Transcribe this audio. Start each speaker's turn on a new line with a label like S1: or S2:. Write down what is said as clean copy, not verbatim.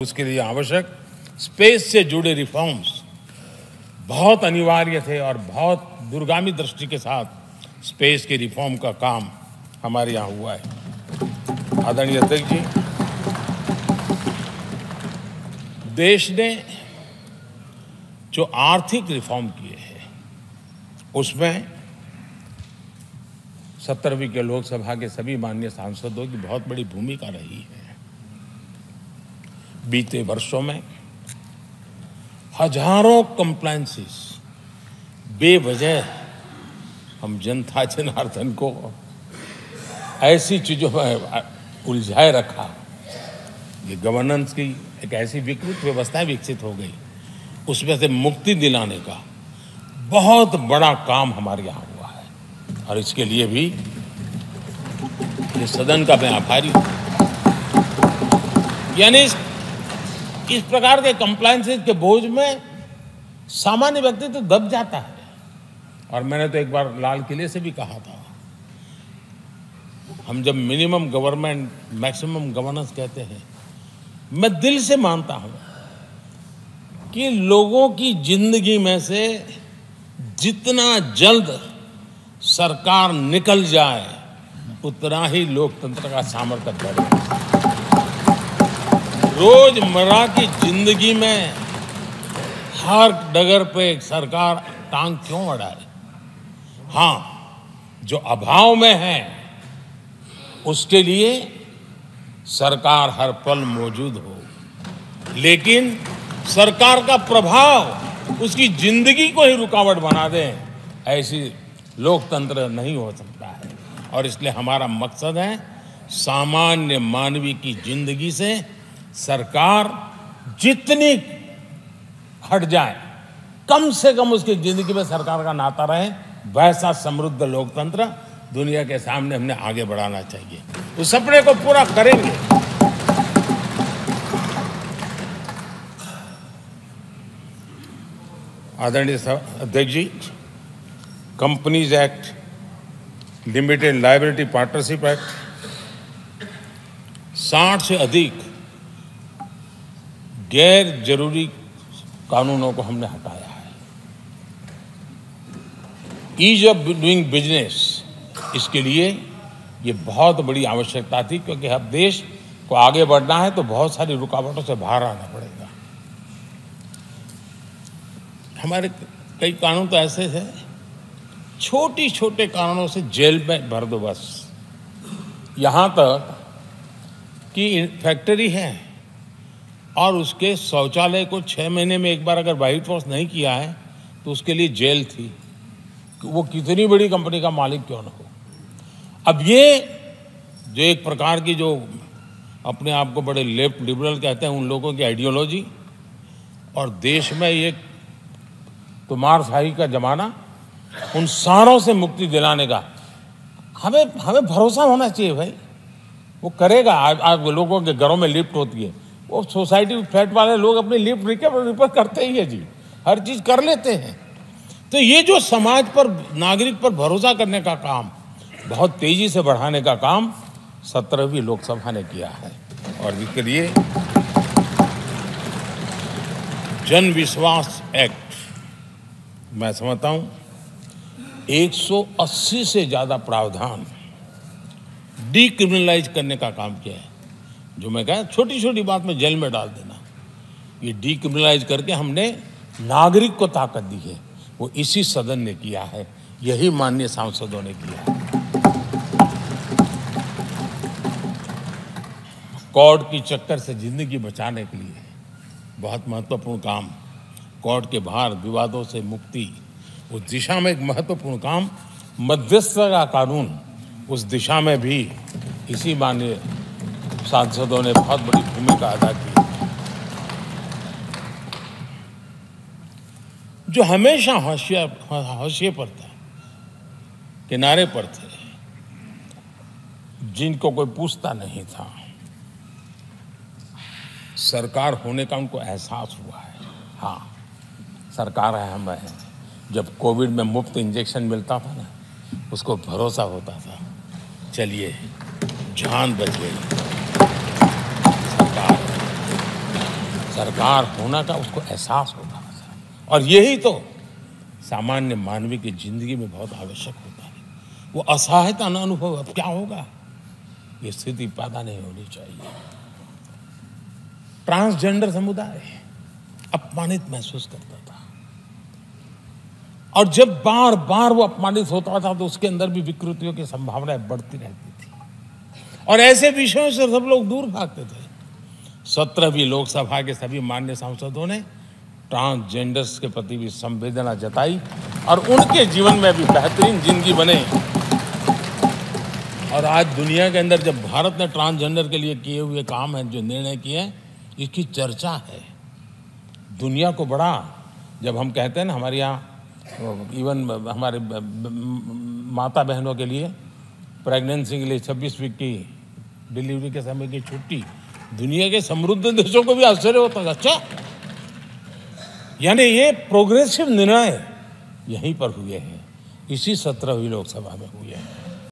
S1: उसके लिए आवश्यक स्पेस से जुड़े रिफॉर्म्स बहुत अनिवार्य थे और बहुत दूरगामी दृष्टि के साथ स्पेस के रिफॉर्म का काम हमारे यहाँ हुआ है। आदरणीय अध्यक्ष जी, देश ने जो आर्थिक रिफॉर्म किए हैं उसमें 17वीं के लोकसभा के सभी माननीय सांसदों की बहुत बड़ी भूमिका रही है। बीते वर्षों में हजारों कंप्लायंसेस बेवजह हम जनता जनार्दन को ऐसी चीजों में उलझाए रखा। ये गवर्नेंस की एक ऐसी विकृत व्यवस्था विकसित हो गई, उसमें से मुक्ति दिलाने का बहुत बड़ा काम हमारे यहाँ हुआ है और इसके लिए भी ये सदन का मैं आभारी हूँ। यानी इस प्रकार के कंप्लायंसेस के बोझ में सामान्य व्यक्ति तो दब जाता है। और मैंने तो एक बार लाल किले से भी कहा था, हम जब मिनिमम गवर्नमेंट मैक्सिमम गवर्नेंस कहते हैं, मैं दिल से मानता हूं कि लोगों की जिंदगी में से जितना जल्द सरकार निकल जाए उतना ही लोकतंत्र का सामर्थ्य बढ़ेगा। रोजमर्रा की जिंदगी में हर डगर पे सरकार टांग क्यों अड़ाए? हाँ, जो अभाव में है उसके लिए सरकार हर पल मौजूद हो, लेकिन सरकार का प्रभाव उसकी जिंदगी को ही रुकावट बना दे, ऐसी लोकतंत्र नहीं हो सकता है। और इसलिए हमारा मकसद है सामान्य मानवीय की जिंदगी से सरकार जितनी हट जाए, कम से कम उसकी जिंदगी में सरकार का नाता रहे, वैसा समृद्ध लोकतंत्र दुनिया के सामने हमने आगे बढ़ाना चाहिए। उस सपने को पूरा करेंगे। आदरणीय अध्यक्ष ji, companies act, limited liability partnership act, 60 से अधिक गैर जरूरी कानूनों को हमने हटाया है। ईज ऑफ डूइंग बिजनेस, इसके लिए ये बहुत बड़ी आवश्यकता थी, क्योंकि अब देश को आगे बढ़ना है तो बहुत सारी रुकावटों से बाहर आना पड़ेगा। हमारे कई कानून तो ऐसे थे, छोटी छोटे कारणों से जेल में भर दो बस। यहाँ तक कि फैक्ट्री है और उसके शौचालय को 6 महीने में एक बार अगर व्हाइट वॉश नहीं किया है तो उसके लिए जेल थी, वो कितनी बड़ी कंपनी का मालिक क्यों न हो। अब ये जो एक प्रकार की जो अपने आप को बड़े लेफ्ट लिबरल कहते हैं, उन लोगों की आइडियोलॉजी और देश में ये तुमारशाही का जमाना, उन सारों से मुक्ति दिलाने का हमें भरोसा होना चाहिए भाई। वो करेगा। आज लोगों के घरों में लिफ्ट होती है, वो सोसाइटी फ्लैट वाले लोग अपनी लिफ्ट रिपेयर करते ही है जी, हर चीज कर लेते हैं। तो ये जो समाज पर, नागरिक पर भरोसा करने का काम, बहुत तेजी से बढ़ाने का काम 17वीं लोकसभा ने किया है। और इसके लिए जन विश्वास एक्ट, मैं समझता हूं 180 से ज्यादा प्रावधान डीक्रिमिनलाइज करने का काम किया है। जो मैं कहा, छोटी छोटी बात में जेल में डाल देना, ये डीक्रिमिनलाइज करके हमने नागरिक को ताकत दी है। वो इसी सदन ने किया है, यही माननीय सांसदों ने किया है। कोर्ट की चक्कर से जिंदगी बचाने के लिए बहुत महत्वपूर्ण काम, कोर्ट के बाहर विवादों से मुक्ति, उस दिशा में एक महत्वपूर्ण काम, मध्यस्थता का कानून, उस दिशा में भी इसी माननीय सांसदों ने बहुत बड़ी भूमिका अदा की। जो हमेशा हाशिए पर था, किनारे पर थे, जिनको कोई पूछता नहीं था, सरकार होने का उनको एहसास हुआ है। हाँ, सरकार अहम है। जब कोविड में मुफ्त इंजेक्शन मिलता था ना, उसको भरोसा होता था, चलिए जान बच गई, सरकार सरकार होना का उसको एहसास होगा। और यही तो सामान्य मानवीय की जिंदगी में बहुत आवश्यक होता है। वो असहायता न अनुभव, अब क्या होगा, ये स्थिति पैदा नहीं होनी चाहिए। ट्रांसजेंडर समुदाय अपमानित महसूस करता था, और जब बार बार वो अपमानित होता था तो उसके अंदर भी विकृतियों की संभावनाएं बढ़ती रहती थी, और ऐसे विषयों से सब लोग दूर भागते थे। 17वीं लोकसभा के सभी माननीय सांसदों ने ट्रांसजेंडर्स के प्रति भी संवेदना जताई और उनके जीवन में भी बेहतरीन जिंदगी बने। और आज दुनिया के अंदर जब भारत ने ट्रांसजेंडर के लिए किए हुए काम है, जो निर्णय किए हैं, इसकी चर्चा है दुनिया को बड़ा। जब हम कहते हैं ना, हमारे यहाँ इवन हमारे माता बहनों के लिए प्रेगनेंसी के लिए 26 वीक की डिलीवरी के समय की छुट्टी, दुनिया के समृद्ध देशों को भी आश्चर्य होता है। अच्छा, यानी ये प्रोग्रेसिव निर्णय यहीं पर हुए हैं, इसी 17वीं लोकसभा में हुए हैं।